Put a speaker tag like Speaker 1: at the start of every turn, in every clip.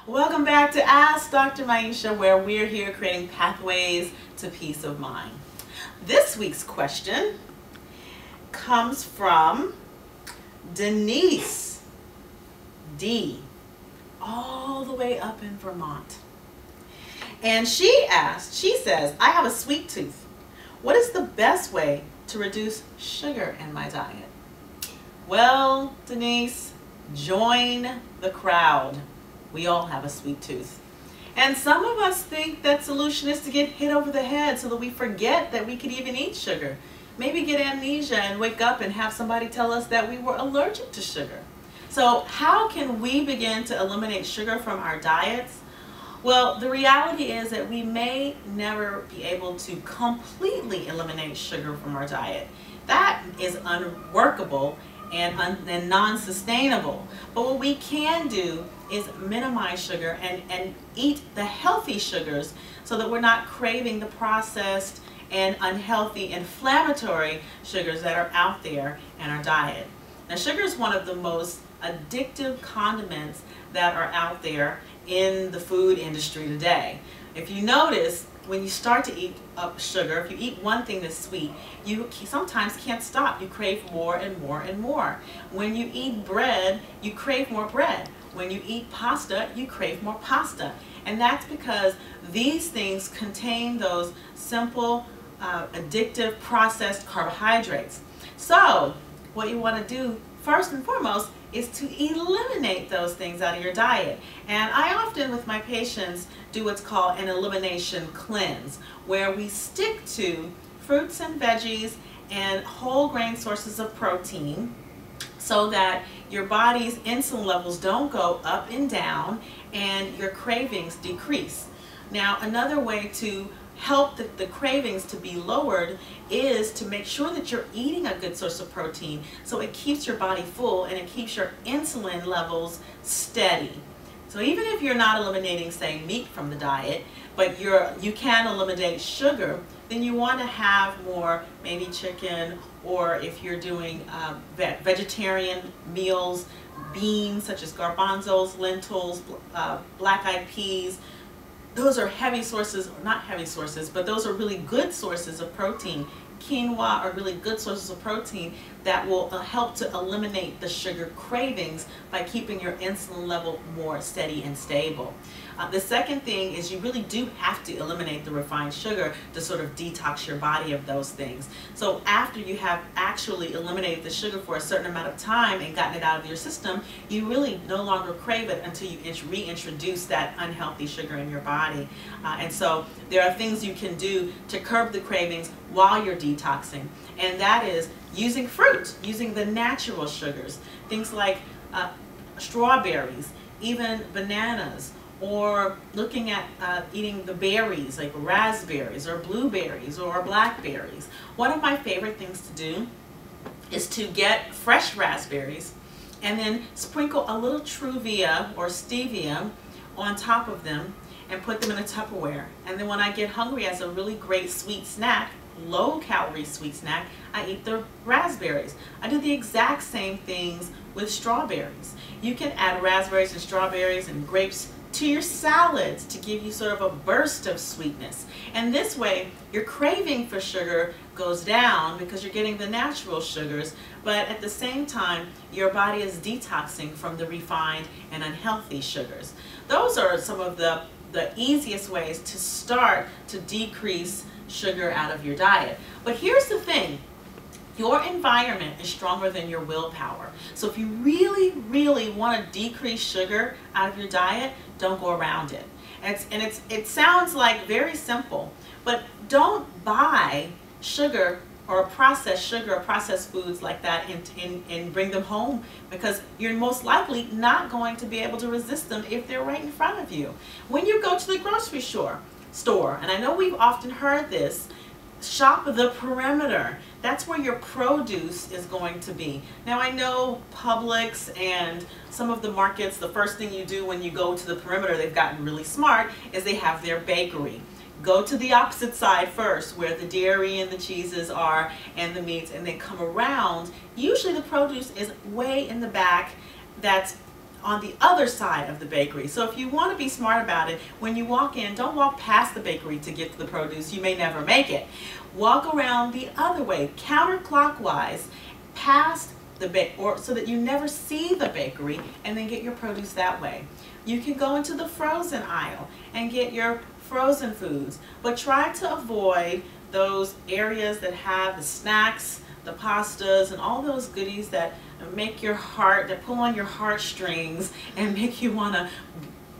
Speaker 1: Welcome back to Ask Dr. Maisha, where we're here creating pathways to peace of mind. This week's question comes from Denise D, all the way up in Vermont. And she says, I have a sweet tooth. What is the best way to reduce sugar in my diet? Well, Denise, join the crowd. We all have a sweet tooth. And some of us think that solution is to get hit over the head so that we forget that we could even eat sugar. Maybe get amnesia and wake up and have somebody tell us that we were allergic to sugar. So how can we begin to eliminate sugar from our diets? Well, the reality is that we may never be able to completely eliminate sugar from our diet. That is unworkable and non-sustainable. But what we can do is minimize sugar and eat the healthy sugars so that we're not craving the processed and unhealthy inflammatory sugars that are out there in our diet. Now, sugar is one of the most addictive condiments that are out there in the food industry today. If you notice, when you start to eat up sugar, if you eat one thing that's sweet, you sometimes can't stop. You crave more and more and more. When you eat bread, you crave more bread. When you eat pasta, you crave more pasta. And that's because these things contain those simple, addictive, processed carbohydrates. So what you want to do first and foremost is to eliminate those things out of your diet. And I often, with my patients, do what's called an elimination cleanse, where we stick to fruits and veggies and whole grain sources of protein so that your body's insulin levels don't go up and down and your cravings decrease. Now, another way to help the cravings to be lowered is to make sure that you're eating a good source of protein so it keeps your body full and it keeps your insulin levels steady. So even if you're not eliminating, say, meat from the diet, but you can eliminate sugar, then you want to have more, maybe chicken, or if you're doing vegetarian meals, beans such as garbanzos, lentils, black-eyed peas. Those are heavy sources, or not heavy sources, but those are really good sources of protein. Quinoa are really good sources of protein that will help to eliminate the sugar cravings by keeping your insulin level more steady and stable. The second thing is you really do have to eliminate the refined sugar to sort of detox your body of those things. So after you have actually eliminated the sugar for a certain amount of time and gotten it out of your system, you really no longer crave it until you reintroduce that unhealthy sugar in your body. And so there are things you can do to curb the cravings while you're detoxing, and that is using fruit, using the natural sugars, things like strawberries, even bananas, or looking at eating the berries like raspberries or blueberries or blackberries. One of my favorite things to do is to get fresh raspberries and then sprinkle a little Truvia or stevia on top of them and put them in a Tupperware. And then when I get hungry as a really great sweet snack, low-calorie sweet snack, I eat the raspberries. I do the exact same things with strawberries. You can add raspberries and strawberries and grapes to your salads to give you sort of a burst of sweetness. And this way, your craving for sugar goes down because you're getting the natural sugars, but at the same time, your body is detoxing from the refined and unhealthy sugars. Those are some of the easiest ways to start to decrease sugar out of your diet. But here's the thing. Your environment is stronger than your willpower. So if you really, really want to decrease sugar out of your diet, don't go around it. It sounds like very simple, but don't buy sugar or processed foods like that and bring them home, because you're most likely not going to be able to resist them if they're right in front of you. When you go to the grocery store, and I know we've often heard this, shop the perimeter. That's where your produce is going to be. Now, I know Publix and some of the markets, the first thing you do when you go to the perimeter, they've gotten really smart, is they have their bakery. Go to the opposite side first, where the dairy and the cheeses are and the meats, and then come around. Usually the produce is way in the back that's on the other side of the bakery. So if you want to be smart about it, when you walk in, don't walk past the bakery to get to the produce. You may never make it. Walk around the other way, counterclockwise, past the or so that you never see the bakery, and then get your produce that way. You can go into the frozen aisle and get your frozen foods, but try to avoid those areas that have the snacks, the pastas, and all those goodies that make your heart, that pull on your heartstrings and make you want to,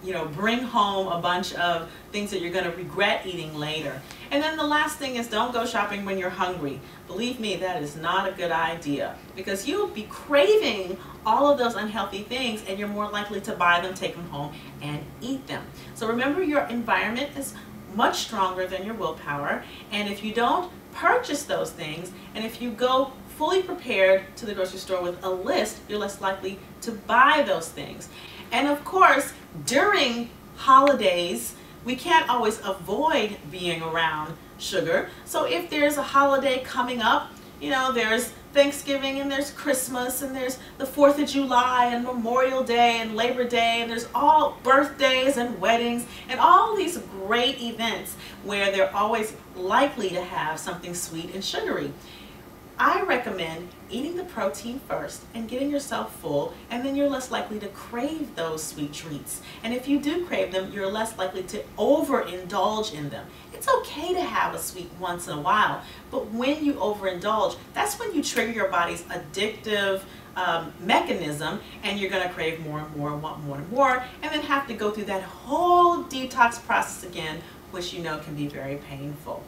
Speaker 1: you know, bring home a bunch of things that you're going to regret eating later. And then the last thing is, don't go shopping when you're hungry. Believe me, that is not a good idea, because you'll be craving all of those unhealthy things, and you're more likely to buy them, take them home, and eat them. So remember, your environment is much stronger than your willpower, and if you don't purchase those things, and if you go fully prepared to the grocery store with a list, you're less likely to buy those things. And of course, during holidays, we can't always avoid being around sugar. So if there's a holiday coming up, you know, there's Thanksgiving and there's Christmas and there's the 4th of July and Memorial Day and Labor Day, and there's all birthdays and weddings and all these great events where they're always likely to have something sweet and sugary. I recommend eating the protein first and getting yourself full, and then you're less likely to crave those sweet treats. And if you do crave them, you're less likely to overindulge in them. It's okay to have a sweet once in a while, but when you overindulge, that's when you trigger your body's addictive mechanism, and you're going to crave more and more and want more and more, and then have to go through that whole detox process again, which you know can be very painful.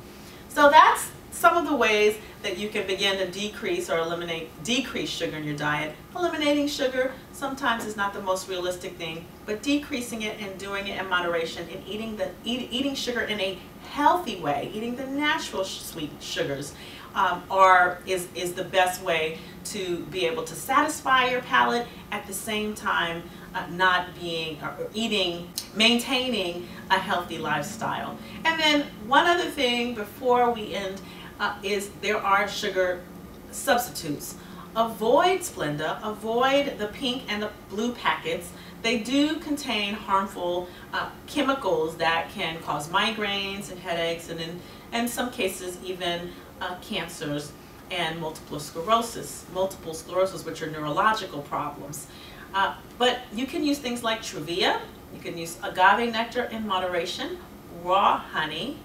Speaker 1: So that's some of the ways that you can begin to decrease sugar in your diet. Eliminating sugar sometimes is not the most realistic thing, but decreasing it and doing it in moderation, and eating sugar in a healthy way, eating the natural sweet sugars, is the best way to be able to satisfy your palate at the same time maintaining a healthy lifestyle. And then one other thing before we end is there are sugar substitutes. Avoid Splenda, avoid the pink and the blue packets. They do contain harmful chemicals that can cause migraines and headaches, and in some cases even cancers and multiple sclerosis, which are neurological problems. But you can use things like Truvia, you can use agave nectar in moderation, raw honey,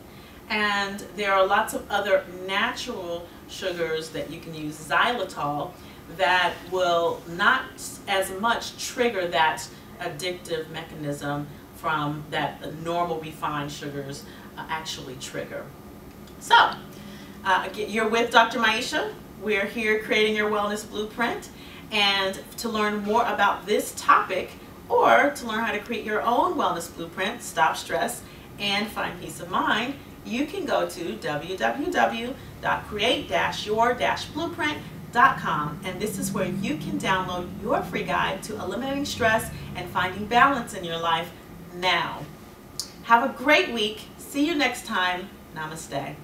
Speaker 1: and there are lots of other natural sugars that you can use, xylitol, that will not as much trigger that addictive mechanism from that normal refined sugars actually trigger. So, you're with Dr. Maisha. We're here creating your wellness blueprint. And to learn more about this topic, or to learn how to create your own wellness blueprint, stop stress, and find peace of mind, you can go to www.create-your-blueprint.com, and this is where you can download your free guide to eliminating stress and finding balance in your life now. Have a great week. See you next time. Namaste.